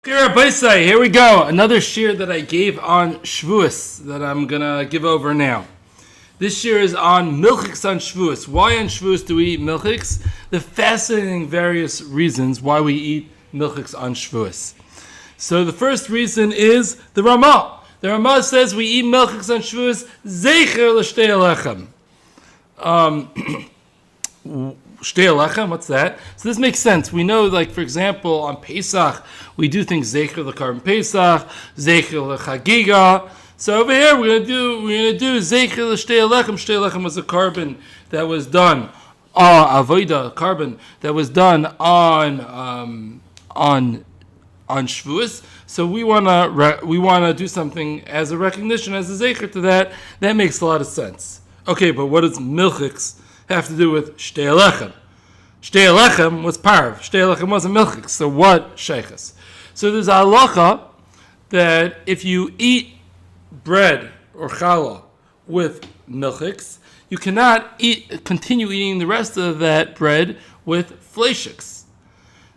Here we go. Another shiur that I gave on Shavuos that I'm going to give over now. This shiur is on Milchigs on Shavuos. Why on Shavuos do we eat Milchigs? The fascinating various reasons why we eat Milchigs on Shavuos. So the first reason is the Ramah. The Ramah says we eat Milchigs on Shavuos Zecher l'shtei alechem. Shtei alechem, what's that? So this makes sense. We know, like, for example, on Pesach, we do things Zecher l'Karban Pesach, Zecher l'Chagiga. So over here, we're gonna do Zecher l'Shtei alechem. Shtei alechem was a carbon that was done, avoida carbon that was done on Shavuos. So we wanna do something as a recognition, as a Zecher to that. That makes a lot of sense. Okay, but what does Milchigs have to do with Shtei alechem? Shtei alechem was parv. Shtei alechem wasn't milchik. So what sheiches? So there's a halacha that if you eat bread or challah with milchiks, you cannot continue eating the rest of that bread with fleishiks.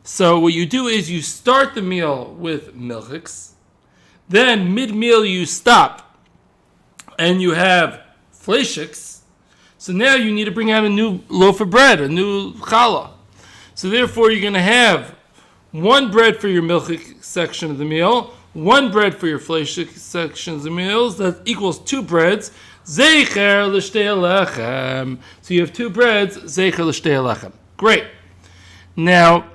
So what you do is you start the meal with milchiks, then mid-meal you stop, and you have fleishiks. So now you need to bring out a new loaf of bread, a new challah. So therefore you're going to have one bread for your milchik section of the meal, one bread for your fleishik section of the meals. That equals two breads. Zecher l'shtei alechem. So you have two breads, zecher l'shtei alechem. Great. Now,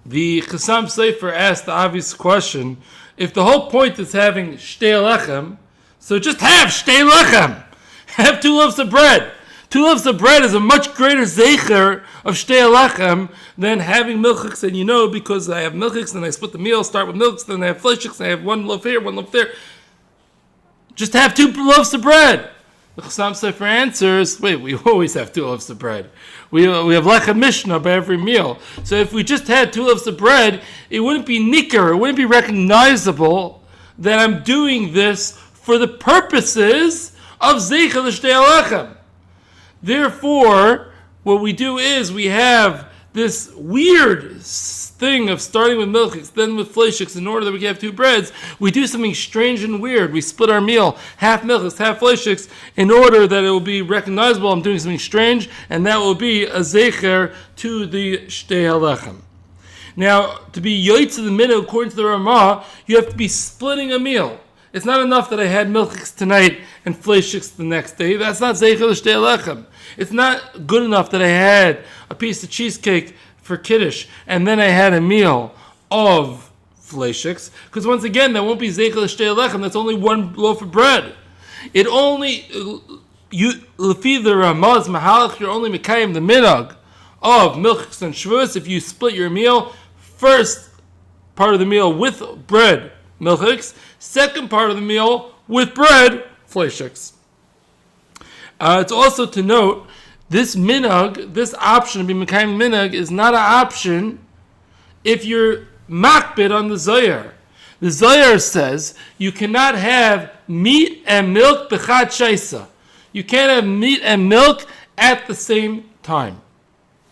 the Chassam Sefer asked the obvious question, if the whole point is having shtei alechem, so just have shtei alechem. Have two loaves of bread. Two loaves of bread is a much greater zecher of shtei alechem than having milchiks. And you know, because I have milchiks, then I split the meal, start with milks, then I have fleishiks, I have one loaf here, one loaf there. Just have two loaves of bread. The Chassam Sefer answers, wait, we always have two loaves of bread. We have lechem mishnah by every meal. So if we just had two loaves of bread, it wouldn't be nicker, it wouldn't be recognizable that I'm doing this for the purposes of zecher l'shtei alechem. Therefore, what we do is we have this weird thing of starting with milchiks, then with fleishiks, in order that we can have two breads. We do something strange and weird. We split our meal, half milchiks, half fleishiks, in order that it will be recognizable I'm doing something strange, and that will be a zecher to the shtei alechem. Now, to be yoytz of the minhag, according to the Ramah, you have to be splitting a meal. It's not enough that I had milchiks tonight and fleishiks the next day. That's not zecher l'shtei alechem. It's not good enough that I had a piece of cheesecake for Kiddush and then I had a meal of fleishiks, because once again, that won't be zecher l'shtei alechem. That's only one loaf of bread. It only, lefi the Ramah's mahalach, you're only mekayim the minhag of milchiks and Shavuos if you split your meal. First part of the meal with bread, milchiks. Second part of the meal with bread, fleishiks. It's also to note, this minhag, this option of being mekayim minhag, is not an option if you're makbid on the Zohar. The Zohar says you cannot have meat and milk b'chad shaisa. You can't have meat and milk at the same time.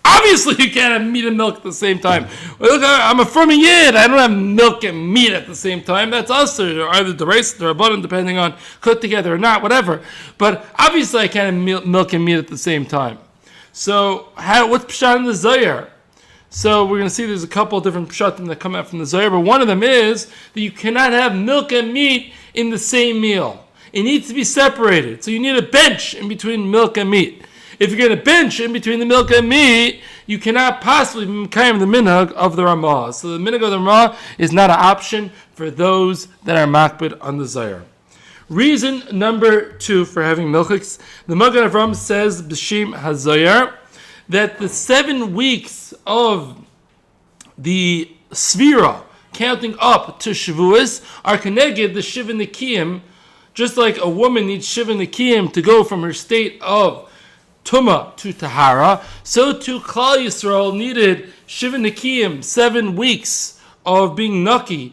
Obviously, you can't have meat and milk at the same time. Well, look, I'm a firm yid. I don't have milk and meat at the same time. That's us, or either the race or abundant, depending on cooked together or not, whatever. But obviously, I can't have milk and meat at the same time. So, what's pshat in the Zohar? So, we're going to see there's a couple of different pshatim that come out from the Zohar, but one of them is that you cannot have milk and meat in the same meal. It needs to be separated. So, you need a bench in between milk and meat. If you're going to bench in between the milk and meat, you cannot possibly be mekayim the minhag of the Ramah. So the minhag of the Ramah is not an option for those that are makbid on the Zohar. Reason number 2 for having milchiks, the Magen Avraham says, b'shem hazohar, that the 7 weeks of the Svira, counting up to Shavuos, are connected the Shiva Nikiyim, just like a woman needs Shiva Nikiyim to go from her state of Tumah to Tahara, so too Klal Yisrael needed Shiva Nikiyim, 7 weeks of being Naki,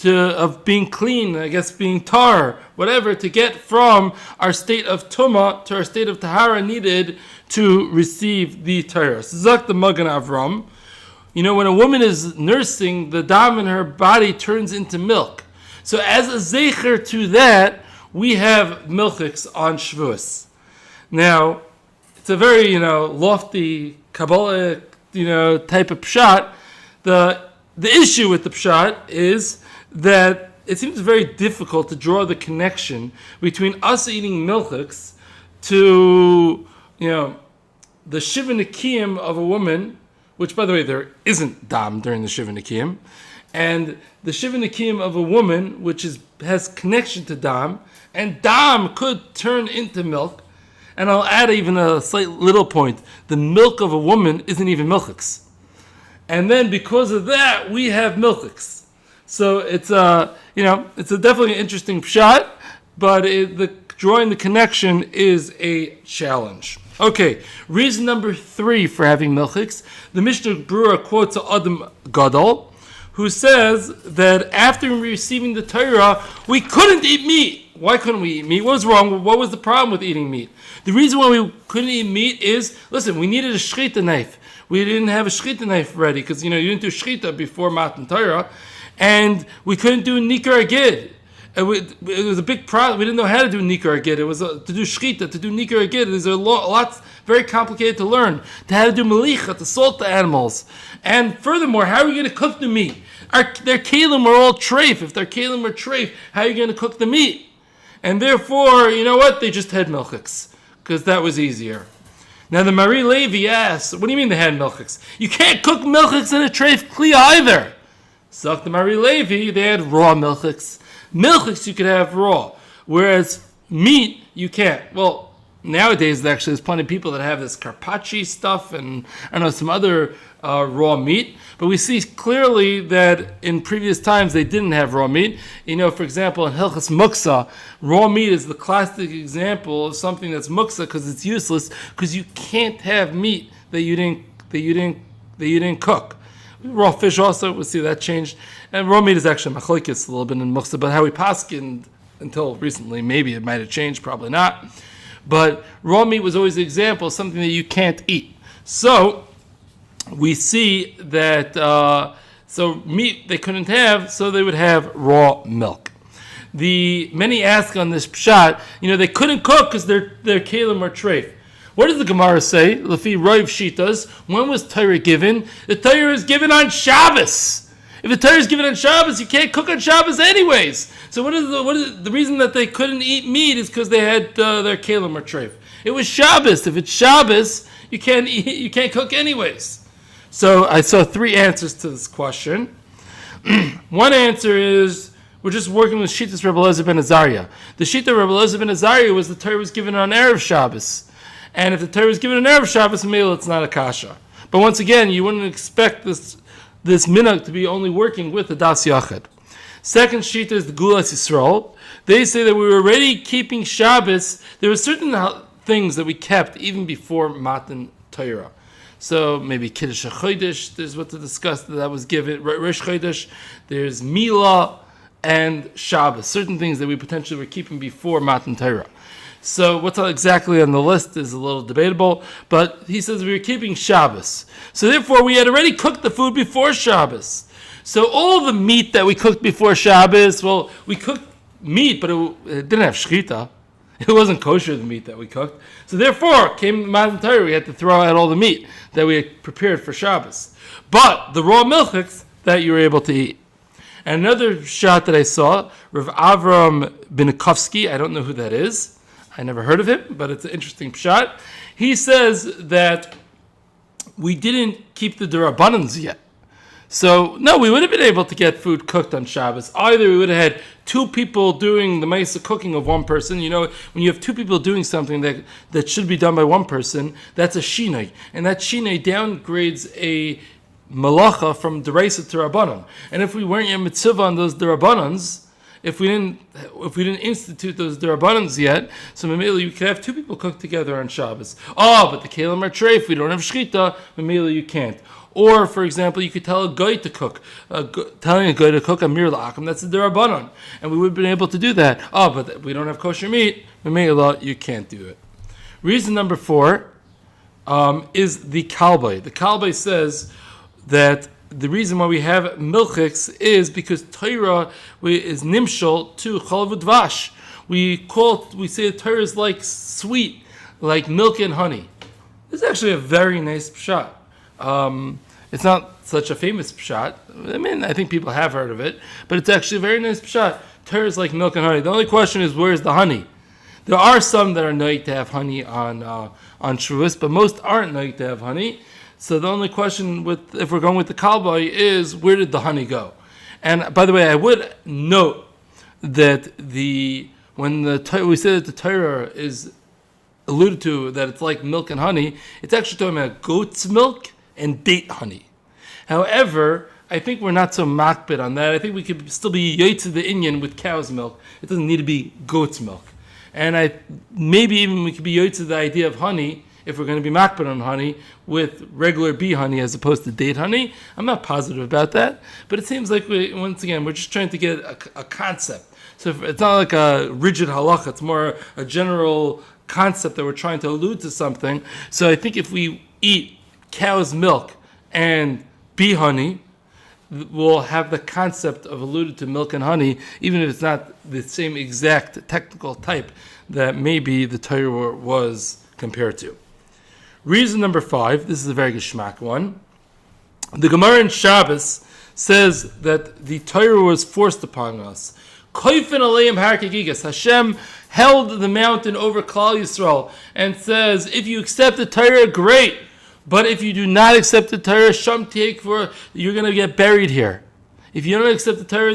of being clean, I guess being tar, whatever, to get from our state of Tumah to our state of Tahara needed to receive the Torah. So Zak the Magen Avraham, when a woman is nursing, the dam in her body turns into milk. So as a zecher to that, we have milchigs on Shavuos. Now, it's a very, lofty Kabbalah, type of pshat. The issue with the pshat is that it seems very difficult to draw the connection between us eating milchigs to, the Shiva Nikiyim of a woman, which, by the way, there isn't dam during the Shiva Nikiyim, and the Shiva Nikiyim of a woman, which has connection to dam, and dam could turn into milk. And I'll add even a slight little point. The milk of a woman isn't even milchigs. And then because of that, we have milchigs. So it's it's a definitely an interesting pshat, but drawing the connection is a challenge. Okay, reason number 3 for having milchigs. The Mishnah Berurah quotes Adam Gadol, who says that after receiving the Torah, we couldn't eat meat. Why couldn't we eat meat? What was wrong? What was the problem with eating meat? The reason why we couldn't eat meat is, listen, we needed a shchita knife. We didn't have a shchita knife ready because, you didn't do shchita before Matan Torah. And we couldn't do nikar agid. It was a big problem. We didn't know how to do nikar agid. It was to do shchita, to do nikar agid. There's a lot very complicated to learn. To how to do melicha, to salt the animals. And furthermore, how are we going to cook the meat? Their kalim were all treif. If their kalim were treif, how are you going to cook the meat? And therefore, they just had milchigs, because that was easier. Now the Mari Levi asks, what do you mean they had milchigs? You can't cook milchigs in a treif kli either. So the Mari Levi, they had raw milchigs. Milchigs you could have raw, whereas meat you can't. Well, nowadays there's plenty of people that have this carpaccio stuff and some other raw meat, but we see clearly that in previous times they didn't have raw meat. For example, in Hilchas Muksa, raw meat is the classic example of something that's muksa because it's useless, because you can't have meat that you didn't cook. Raw fish also, we'll see that changed, and raw meat is actually machlokes a little bit in muksa, but how we paskined until recently, maybe it might have changed, probably not. But raw meat was always the example of something that you can't eat. So we see that so meat they couldn't have, so they would have raw milk. Many ask on this pshat, they couldn't cook because their kalim were treif. What does the Gemara say? Lefi Rav Shitas, when was Torah given? The Torah is given on Shabbos. If the Torah is given on Shabbos, you can't cook on Shabbos anyways. So what is the reason that they couldn't eat meat is because they had their kalim or treif. It was Shabbos. If it's Shabbos, you can't cook anyways. So I saw 3 answers to this question. One answer is we're just working with Shittas Rebbe Eliezer ben Azariah. The Shitta Rebbe Eliezer ben Azariah was the Torah was given on Erev Shabbos. And if the Torah is given an Erev Shabbos meal, it's not a kasha. But once again, you wouldn't expect this minhag to be only working with the Das Yachid. Second shita is the Gulas Yisrael. They say that we were already keeping Shabbos. There were certain things that we kept even before Matan Torah. So maybe Kiddush HaChodesh, there's what to discuss that was given. Rosh Chodesh, there's Milah and Shabbos. Certain things that we potentially were keeping before Matan Torah. So what's exactly on the list is a little debatable, but he says we were keeping Shabbos. So therefore we had already cooked the food before Shabbos. So all the meat that we cooked before Shabbos, well, we cooked meat, but it didn't have shchita. It wasn't kosher, the meat that we cooked. So therefore, came Matan Torah, we had to throw out all the meat that we had prepared for Shabbos. But the raw milchigs that you were able to eat. And another shot that I saw, Rav Avram Binikovsky, I don't know who that is. I never heard of him, but it's an interesting shot. He says that we didn't keep the D'Rabbanans yet. So, no, we would have been able to get food cooked on Shabbos. Either we would have had 2 people doing the ma'aseh cooking of one person. When you have 2 people doing something that should be done by one person, that's a shinai. And that shinai downgrades a malacha from D'Raisa to Rabbanon. And if we weren't yet mitzvah on those D'Rabbanans, if we didn't institute those D'Rabbanans yet, so Mamela, you could have 2 people cook together on Shabbos. Oh, but the kalim are treif, we don't have shchita, Mamela, you can't. Or, for example, you could tell a guy to cook. Telling a guy to cook a mir la'akim, that's a D'Rabbanan. And we would have been able to do that. Oh, but we don't have kosher meat, Mamela, you can't do it. Reason number 4 is the Kalbai. The Kalbai says that the reason why we have milchiks is because Torah is nimshal to chalav udvash. We say that Torah is like sweet, like milk and honey. This is actually a very nice pshat. It's not such a famous pshat. I mean, I think people have heard of it, but it's actually a very nice pshat. Torah is like milk and honey. The only question is, where's the honey? There are some that are known to have honey on Shavuos, but most aren't known to have honey. So the only question, if we're going with the kalbay, is where did the honey go? And by the way, I would note that when we say that the Torah is alluded to that it's like milk and honey, it's actually talking about goat's milk and date honey. However, I think we're not so makbid on that. I think we could still be yotze the inyan with cow's milk. It doesn't need to be goat's milk. And maybe even we could be yotze the idea of honey, if we're going to be makbid on honey, with regular bee honey as opposed to date honey. I'm not positive about that, but it seems like, we're just trying to get a concept. So it's not like a rigid halacha, it's more a general concept that we're trying to allude to something. So I think if we eat cow's milk and bee honey, we'll have the concept of alluded to milk and honey, even if it's not the same exact technical type that maybe the Torah was compared to. Reason number 5, this is a very geschmack one. The Gemara in Shabbos says that the Torah was forced upon us. Koifin aleim har kegigas. Hashem held the mountain over Klal Yisrael and says, if you accept the Torah, great. But if you do not accept the Torah, you're going to get buried here. If you don't accept the Torah,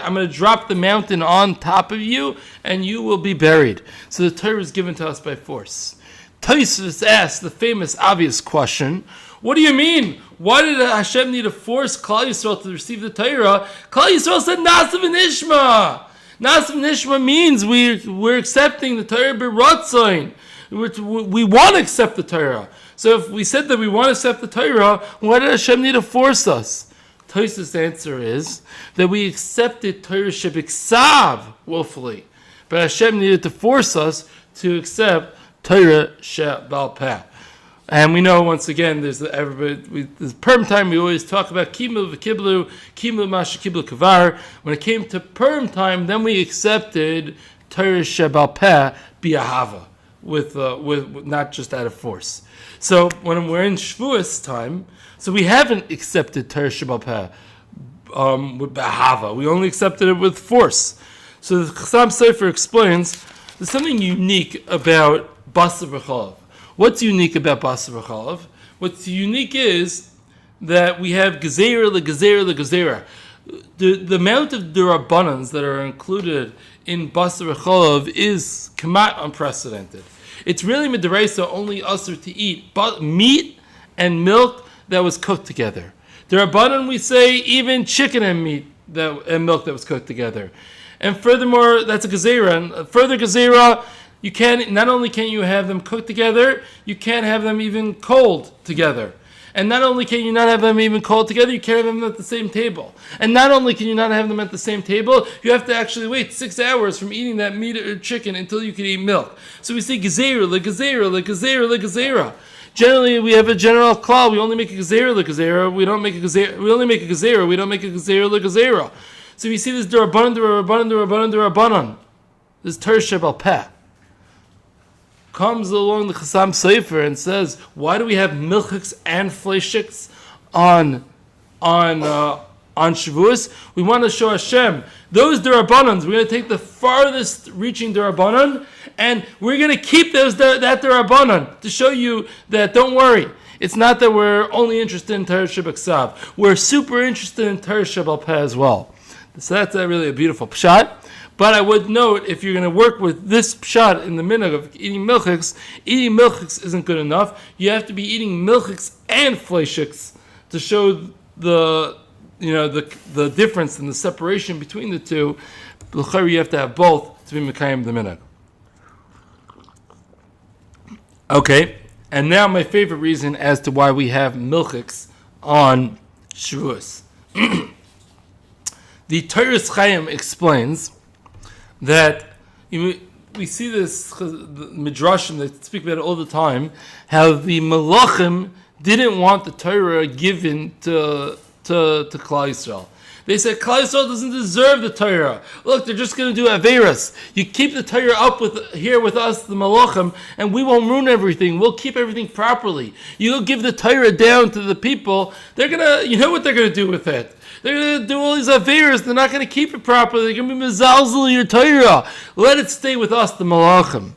I'm going to drop the mountain on top of you, and you will be buried. So the Torah is given to us by force. Tosfos asked the famous, obvious question, what do you mean? Why did Hashem need to force Klal Yisrael to receive the Torah? Klal Yisrael said, Nasav and Ishma. Nasav and Ishma means we're accepting the Torah b'ratzain. We want to accept the Torah. So if we said that we want to accept the Torah, why did Hashem need to force us? Tosfos' answer is that we accepted Torah shebiksav willfully, but Hashem needed to force us to accept Torah she'bal peh. And we know, once again, there's perm time, we always talk about kimul v'kiblu, kimul masha kiblu kavar. When it came to perm time, then we accepted Torah she'bal peh bi'ahava, with not just out of force. So when we're in Shavuos time, so we haven't accepted Torah she'bal peh with b'ahava. We only accepted it with force. So the Chassam Sofer explains there's something unique about Basar V'chalav. What's unique about Basar V'chalav? What's unique is that we have Gezerah L'Gezerah. The amount of Durabbanans that are included in Basar V'chalav is kamat unprecedented. It's really midaraisa only usher to eat meat and milk that was cooked together. Durabbanan, we say even chicken and meat and milk that was cooked together. And furthermore, that's a gezerah. And further gezerah, not only can you have them cooked together, you can't have them even cold together. And not only can you not have them even cold together, you can't have them at the same table. And not only can you not have them at the same table, you have to actually wait 6 hours from eating that meat or chicken until you can eat milk. So we say gezerah, legezerah. Generally, we have a general klal. We only make a gezerah, legezerah. We only make a gezerah, we don't make a gezerah, legezerah. So we see this durabanan. This Torah she'bal peh comes along the Chassam Sofer and says, why do we have milchigs and fleishiks on Shavuos? We want to show Hashem those durabanans. We're going to take the farthest reaching durabanan, and we're going to keep that durabanan to show you that, don't worry, it's not that we're only interested in Torah shebiksav. We're super interested in Torah she'bal peh as well. So that's really a beautiful pshat. But I would note, if you're going to work with this pshat in the minhag of eating milchigs isn't good enough. You have to be eating milchigs and fleishiks to show the difference and the separation between the two. You have to have both to be mekayim the minhag. Okay, and now my favorite reason as to why we have milchigs on Shavuos. The Toras Chaim explains that we see this the midrashim that speak about it all the time, how the malachim didn't want the Torah given to Klal Yisrael. They said Klal Yisrael doesn't deserve the Torah. Look, they're just going to do Averas. You keep the Torah up here with us, the Malachim, and we won't ruin everything. We'll keep everything properly. You give the Torah down to the people, they're going to, you know what they're going to do with it. They're going to do all these Averas. They're not going to keep it properly. They're going to be mezalzel your Torah. Let it stay with us, the Malachim.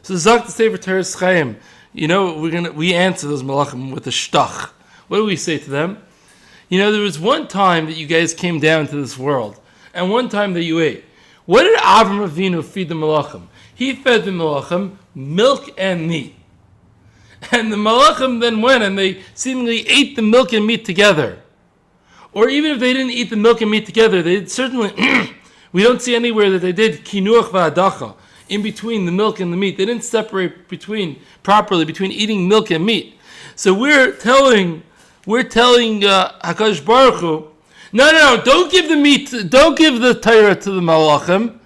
So Zak the Sefer Torah Chaim. You know, we answer those Malachim with a shtach. What do we say to them? You know, there was one time that you guys came down to this world, and one time that you ate. What did Avram Avinu feed the Malachim? He fed the Malachim milk and meat. And the Malachim then went and they seemingly ate the milk and meat together. Or even if they didn't eat the milk and meat together, they certainly, we don't see anywhere that they did kinuach va'adacha, in between the milk and the meat. They didn't separate properly between eating milk and meat. So we're telling Hakadosh Baruch Hu, no, don't give the meat, don't give the Torah to the Malachim.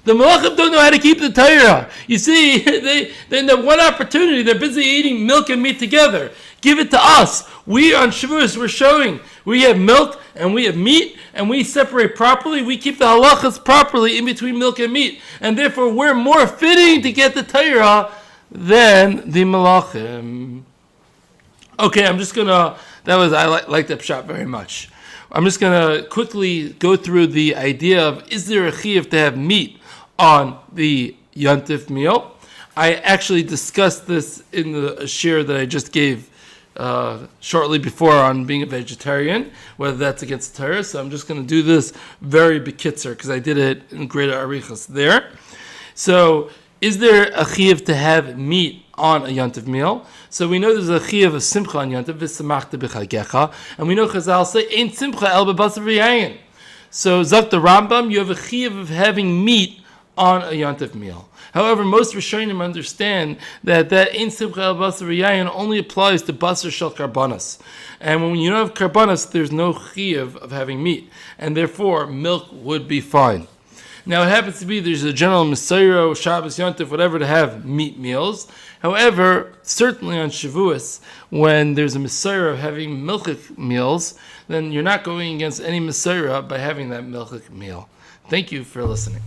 The Malachim don't know how to keep the Torah. You see, they have one opportunity, they're busy eating milk and meat together. Give it to us. We on Shavuos, we're showing we have milk and we have meat and we separate properly. We keep the halachas properly in between milk and meat. And therefore we're more fitting to get the Torah than the Malachim. Okay, I like that pshat very much. I'm just going to quickly go through the idea of, is there a chiyuv to have meat on the Yontif meal? I actually discussed this in the shiur that I just gave shortly before on being a vegetarian, whether that's against the Torah. So I'm just going to do this very bekitzer because I did it in greater arichas there. So is there a chiyuv to have meat on a Yontif meal? So we know there's a chiyuv of simcha on Yontif, v'samachta b'chagecha, and we know Chazal say, ain't simcha el b'basar v'yayin. So Zak the Rambam, you have a chiyuv of having meat on a Yontif meal. However, most Rishonim understand that ain't simcha el b'basar v'yayin only applies to basar shel karbanas. And when you don't have karbanas, there's no chiyuv of having meat, and therefore milk would be fine. Now, it happens to be there's a general Messiah, Shabbos, Yontif, whatever, to have meat meals. However, certainly on Shavuos, when there's a Messiah of having milchik meals, then you're not going against any Messiah by having that milchik meal. Thank you for listening.